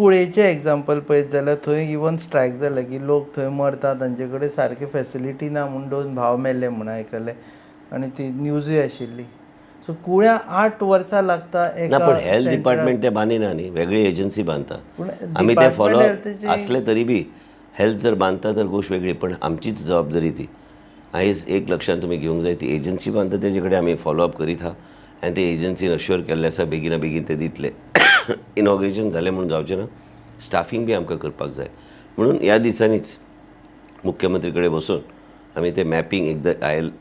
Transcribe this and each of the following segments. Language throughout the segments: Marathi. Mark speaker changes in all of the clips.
Speaker 1: कुळेचें एग्जाम्पल पळयत जाल्यार थंय इवन स्ट्रायक जालें की लोक थंय मरता, तांचे कडेन सारकी फेसिलिटी ना म्हणून 2 भाव मेल्ले म्हणून आयकलें आनी ती न्यूजूय आशिल्ली. सो कुळ्या 8 वर्सां लागता
Speaker 2: ना,
Speaker 1: एका
Speaker 2: पण हेल्थ
Speaker 1: सेंटराक.
Speaker 2: डिपार्टमेंट ते बांदिना न्ही, वेगळी एजन्सी बांदता.
Speaker 1: पूण
Speaker 2: आमी ते
Speaker 1: डिपार्टमेंट
Speaker 2: फॉलो
Speaker 1: हेल्थची
Speaker 2: असले तरी बी हेल्थ जर बांदता तर गोश्ट वेगळी, पण आमचीच जबाबदारी ती. आयज एक लक्षांत तुमी घेवंक जाय, ती एजन्सी बांदता तेजे कडेन आमी फॉलोअप करीत आहा आनी ते एजन्सीन अश्युअर केल्लें आसा बेगिना बेगीन ते दितले. इनॉग्रेशन जालें म्हणून जावचें ना, स्टाफींग बी आमकां करपाक जाय. म्हणून ह्या दिसांनीच मुख्यमंत्री कडेन बसून आमी ते मॅपींग एकदां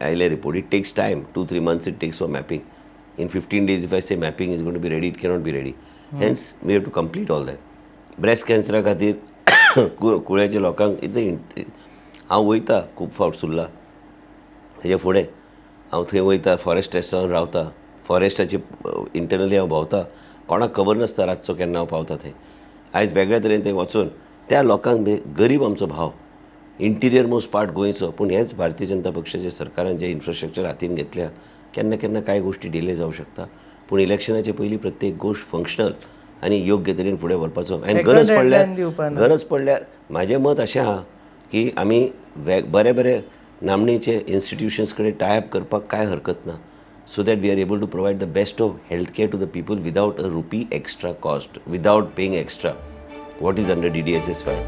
Speaker 2: आयले report. It takes time, 2-3 months it takes for mapping. In 15 days, if I say mapping is going to be ready, it cannot be ready. Hence, we have to complete all that. Breast कॅन्सरा खातीर कुळ्याच्या लोकांक हांव वयता खूब फावट सुरला. तेजे फुडें हांव थंय वयता, फॉरेस्ट रेस्टॉरंट रावता, फॉरेस्टाचे इंटरनली हांव भोंवता. कोणाक खबर नासता रातचो केन्ना हांव पावता थंय. आयज वेगळ्या तरेन थंय वचून त्या लोकांक गरीब आमचो भाव, इंटिरियर मोस्ट पार्ट गोंयचो, पूण हेच भारतीय जनता पक्षाच्या सरकारान जे इन्फ्रास्ट्रक्चर हातीन घेतल्या, केन्ना केन्ना कांय गोश्टी डिले जावं शकता. पूण इलेक्शनाचे पयलीं प्रत्येक गोश्ट फंक्शनल आनी योग्य तरेन फुडें व्हरपाचो. आनी गरज पडल्यार म्हाजें मत अशें आहा की आमी बरे बरे नामनेचे इन्स्टिट्युशन्स कडेन टायअप करपाक कांय हरकत ना, so that we are able to provide the best of health care to the people without a rupee extra cost, without paying extra what is under DDSS 5.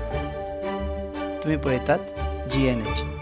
Speaker 3: तुम्ही पळयतात GNH.